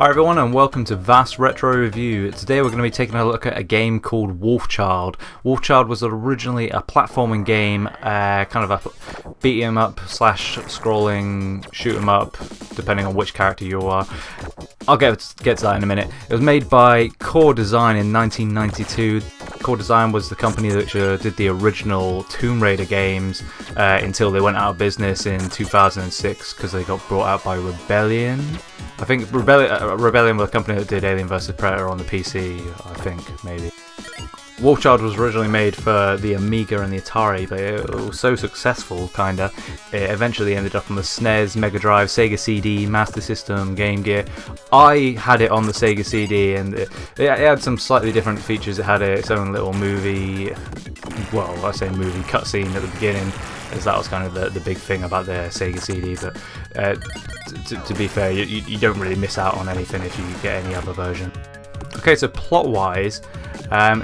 Hi everyone and welcome to VAF's Retro Review. Today we're going to be taking a look at a game called Wolfchild. Wolfchild was originally a platforming game, kind of a beat 'em up slash scrolling shoot 'em up, depending on which character you are. I'll get to that in a minute. It was made by Core Design in 1992. Core Design was the company that did the original Tomb Raider games until they went out of business in 2006 because they got brought out by Rebellion. I think Rebellion were the company that did Alien vs Predator on the PC, I think, maybe. Wolfchild was originally made for the Amiga and the Atari, but it was so successful, kinda, it eventually ended up on the SNES, Mega Drive, Sega CD, Master System, Game Gear. I had it on the Sega CD, and it had some slightly different features. It had its own little movie, well, I say movie, cutscene at the beginning, as that was kind of the big thing about the Sega CD, but to be fair, you don't really miss out on anything if you get any other version. Okay, so plot-wise,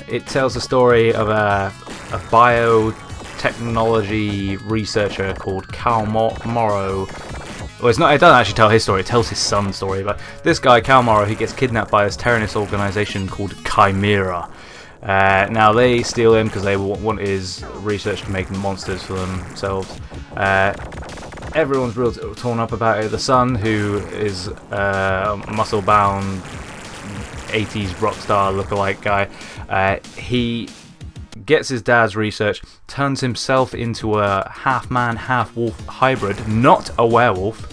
it tells the story of a biotechnology researcher called Cal Morrow. Well, it doesn't actually tell his story, it tells his son's story, but this guy, Cal Morrow, he gets kidnapped by this terrorist organisation called Chimera. Now, they steal him because they want his research to make monsters for themselves. Everyone's real torn up about it. The son, who is a muscle-bound 80s rock star lookalike guy, he gets his dad's research, turns himself into a half-man, half-wolf hybrid, not a werewolf.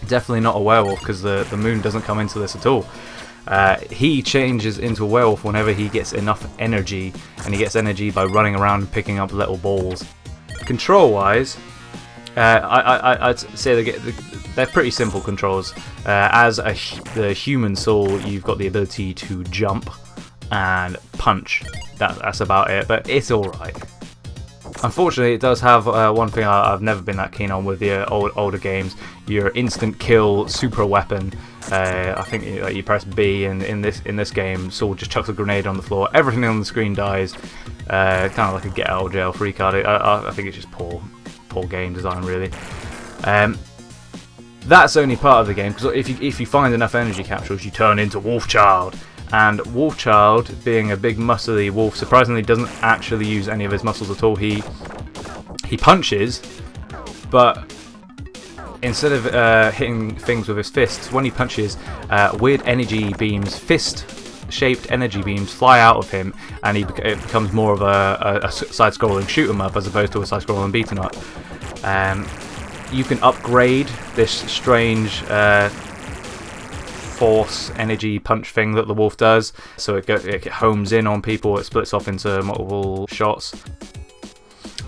Definitely not a werewolf, because the moon doesn't come into this at all. He changes into a werewolf whenever he gets enough energy, and he gets energy by running around and picking up little balls. Control-wise, I'd say they're pretty simple controls. As the human soul, you've got the ability to jump and punch. That's about it, but it's alright. Unfortunately, it does have one thing I've never been that keen on with the older games: your instant kill super weapon. I think you press B, and in this game, Saul just chucks a grenade on the floor. Everything on the screen dies. Kind of like a get out of jail free card. I think it's just poor game design, really. That's only part of the game, because if you find enough energy capsules, you turn into Wolfchild. And Wolfchild, being a big muscly wolf, surprisingly doesn't actually use any of his muscles at all. He punches, but instead of hitting things with his fists, when he punches, weird energy beams, fist-shaped energy beams, fly out of him, and it becomes more of a side-scrolling shoot-'em-up as opposed to a side-scrolling beat-'em-up. You can upgrade this strange force energy punch thing that the wolf does, so it homes in on people, it splits off into multiple shots.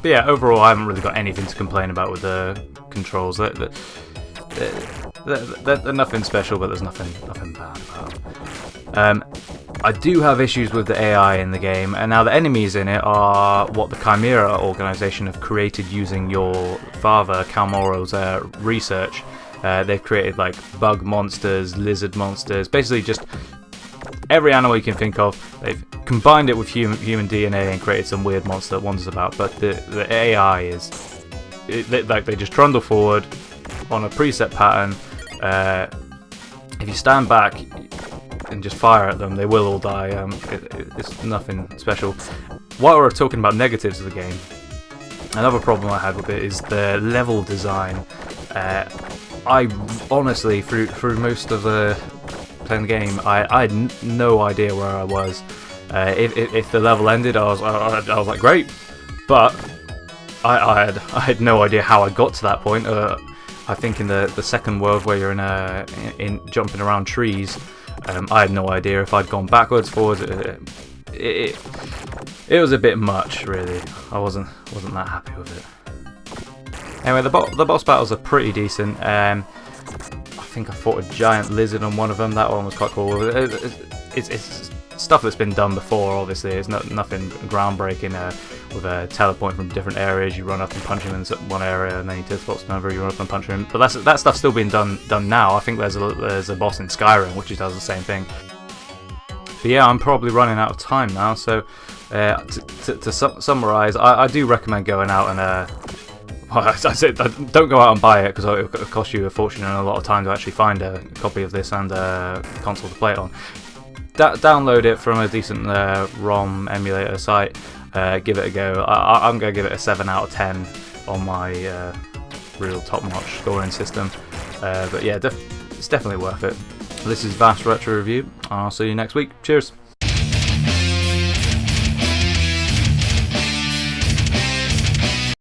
But yeah, overall I haven't really got anything to complain about with the controls. They're nothing special, but there's nothing bad about them. I do have issues with the AI in the game, and now the enemies in it are what the Chimera organisation have created using your father, Cal Morrow's research. They've created like bug monsters, lizard monsters, basically just every animal you can think of. They've combined it with human DNA and created some weird monster that wanders about. But the AI is like they just trundle forward on a preset pattern. If you stand back and just fire at them, they will all die. It's nothing special. While we're talking about negatives of the game, another problem I had with it is the level design. I honestly, through most of playing the game, I had no idea where I was. If the level ended, I was like, great, but I had no idea how I got to that point. I think in the second world where you're in jumping around trees, I had no idea if I'd gone backwards, forwards. It was a bit much, really. I wasn't that happy with it. Anyway, the boss battles are pretty decent. I think I fought a giant lizard on one of them. That one was quite cool. It's stuff that's been done before, obviously. It's nothing groundbreaking. With a teleport from different areas, you run up and punch him in one area, and then you teleport to another, you run up and punch him. But that stuff's still being done now. I think there's a boss in Skyrim which does the same thing. But yeah, I'm probably running out of time now. So to summarise, I do recommend going out and well, I said don't go out and buy it because it'll cost you a fortune and a lot of time to actually find a copy of this and a console to play it on. Download it from a decent ROM emulator site. Give it a go. I'm going to give it a 7 out of 10 on my real top-notch scoring system. But yeah, it's definitely worth it. This is VAF's Retro Review. I'll see you next week. Cheers.